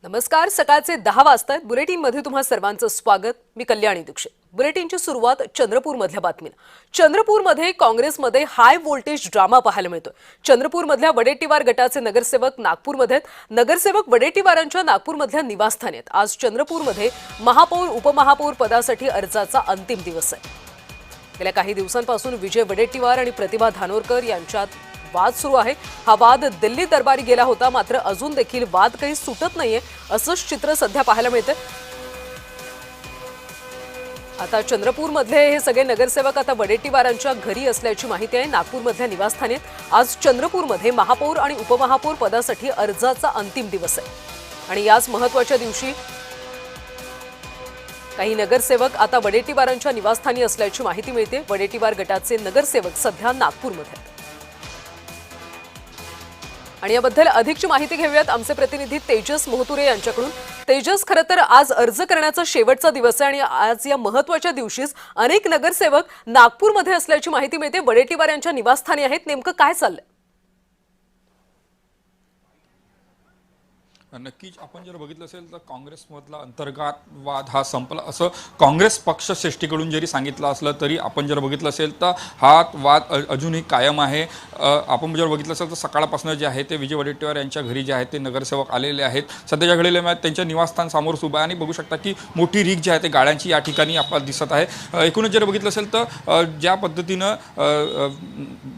नमस्कार. सकाळचे 10 वाजतायत. बुलेटिनमध्ये तुम्हा सर्वांचं स्वागत. मी कल्याणी दीक्षित. बुलेटिनची सुरुवात चंद्रपूरमधल्या बातमीनं. चंद्रपूरमध्ये काँग्रेसमध्ये हाय व्होल्टेज ड्रामा पाहायला मिळतोय. चंद्रपूरमधल्या वडेट्टीवार गटाचे नगरसेवक नागपूरमध्ये आहेत. नगरसेवक वडेट्टीवारांच्या नागपूरमधल्या निवासस्थानी आहेत. आज चंद्रपूरमध्ये महापौर उपमहापौर पदासाठी अर्जाचा अंतिम दिवस आहे. गेल्या काही दिवसांपासून विजय वडेट्टीवार आणि प्रतिभा धानोरकर यांच्यात वाद सुरू आहे. हा वाद दिल्ली दरबारी गेला होता, मात्र अजून देखील वाद काही सुटत नाहीये असंच चित्र सध्या पाहायला मिळते. आता चंद्रपूरमधले हे सगळे नगरसेवक आता वडेट्टीवारांच्या घरी असल्याची माहिती आहे. नागपूरमधल्या निवासस्थानी आज चंद्रपूरमध्ये महापौर आणि उपमहापौर पदासाठी अर्जाचा अंतिम दिवस आहे आणि याच महत्त्वाच्या दिवशी काही नगरसेवक आता वडेट्टीवारांच्या निवासस्थानी असल्याची माहिती मिळते. वडेट्टीवार गटाचे नगरसेवक सध्या नागपूरमध्ये आहेत आणि याबद्दल अधिकची माहिती घेऊयात आमचे प्रतिनिधी तेजस मोहतुरे यांच्याकडून. तेजस, खरं तर आज अर्ज करण्याचा शेवटचा दिवस आहे आणि आज या महत्त्वाच्या दिवशीच अनेक नगरसेवक नागपूरमध्ये असल्याची माहिती मिळते. वडेट्टीवार यांच्या निवासस्थानी आहेत. नेमकं काय चाललंय? नक्कीच आपण जर बघितलं असेल तर काँग्रेसमधला अंतर्गत वाद हा संपला असं काँग्रेस पक्षश्रेष्ठीकडून जरी सांगितलं असलं तरी आपण जर बघितलं असेल तर हा वाद अजूनही कायम आहे. आपण जर बघितलं असेल तर सकाळपासून जे आहे ते विजय वडेट्टीवार यांच्या घरी जे आहे ते नगरसेवक आलेले आहेत. सध्याच्या घडलेल्या मॅच त्यांच्या निवासस्थान समोर उभं आहे आणि बघू शकता की मोठी रीक जी आहे ते गाड्यांची या ठिकाणी आपल्याला दिसत आहे. एकूणच जर बघितलं असेल तर ज्या पद्धतीनं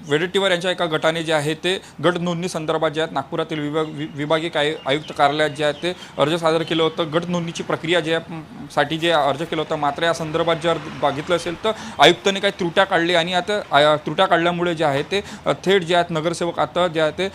वडेट्टीवार यांच्या एका गटाने जे आहे ते गट नोंदणी संदर्भात जे आहेत नागपुरातील विभागीय आयुक्त कार्यालयात जे आहे ते अर्ज सादर केलं होतं. गट नोंदणीची प्रक्रिया जे साठी जे अर्ज केलं होतं, मात्र या संदर्भात जर बघितलं असेल तर आयुक्तांनी काही त्रुट्या काढल्या आणि आता त्रुट्या काढल्यामुळे जे आहे ते थेट जे आहेत नगरसेवक आता जे आहे ते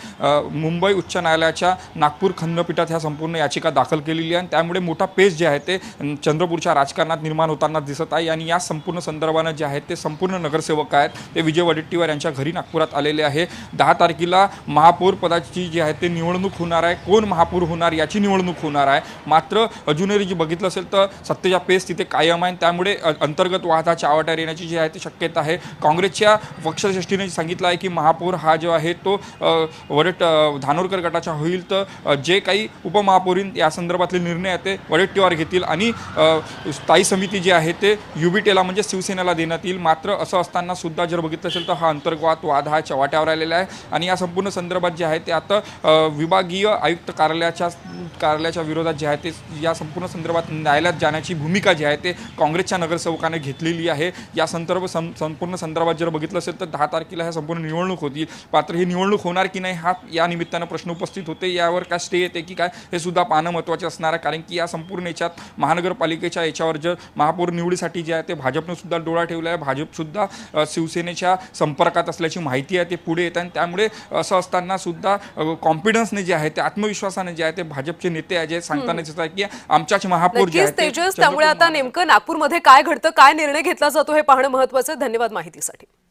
मुंबई उच्च न्यायालयाच्या नागपूर खंडपीठात ह्या संपूर्ण याचिका दाखल केलेली आहे आणि त्यामुळे मोठा पेच जे आहे ते चंद्रपूरच्या राजकारणात निर्माण होताना दिसत आहे. आणि या संपूर्ण संदर्भानं जे आहेत ते संपूर्ण नगरसेवक आहेत ते विजय वडेट्टीवार यांच्या घरी नागपुरात आलेले आहे. 10 तारखेला महापौर पदाची जी आहे ते निवडणूक होणार आहे. कोण महापौर होणार याची निवडणूक होणार आहे. मात्र अजूनही जे बघितलं असेल तर सत्तेचा पेच तिथे कायम आहे. त्यामुळे अंतर्गत वादाच्या आवाट्यावर येण्याची जी आहे ती शक्यता आहे. काँग्रेसच्या पक्षश्रेष्ठीने सांगितलं आहे की महापौर हा जो आहे तो धानोरकर गटाचा होईल, तर जे काही उपमहापौरीन या संदर्भातले निर्णय आहेत ते वडेट्टीवार घेतील आणि स्थायी समिती जी आहे ते युबीटेला म्हणजे शिवसेनेला देण्यात येईल. मात्र असं असताना सुद्धा जर बघितलं असेल तर हा अंतर्गत वाद हा चव्हाट्यावर आलेला आहे आणि या संपूर्ण संदर्भात जे आहे ते आता विभागीय आयुक्त कार्यालयाच्या विरोधात जे आहे ते या संपूर्ण संदर्भात न्यायालयात जाण्याची भूमिका जी आहे ते काँग्रेसच्या नगरसेवकाने घेतलेली आहे. या संपूर्ण संदर्भात जर बघितलं असेल तर 10 तारखेला ह्या संपूर्ण निवडणूक होती. मात्र ही निवडणूक होणार की नाही हा या निमित्तानं प्रश्न उपस्थित होते. यावर काय स्टे येते की काय हे सुद्धा पाहणं महत्त्वाचे असणार आहे. कारण की या संपूर्ण याच्यात महानगरपालिकेच्या याच्यावर जर महापौर निवडीसाठी जे आहे ते भाजपनं सुद्धा डोळा ठेवला आहे. भाजपसुद्धा शिवसेनेच्या संपर्कात असल्याची माहिती आहे ते पुढे येत आहे. त्यामुळे असं असताना सुद्धा कॉन्फिडन्सने जे आहे ते आत्मविश्वासाने जे आहे ते भाजपचे नेते आहे जे सांगताना दिसत आहे की आमच्याच महापौर जे आहेत तेजस, त्यामुळे आता नेमकं नागपूरमध्ये काय घडतं, काय निर्णय घेतला जातो हे पाहणं महत्त्वाचं आहे. धन्यवाद माहितीसाठी.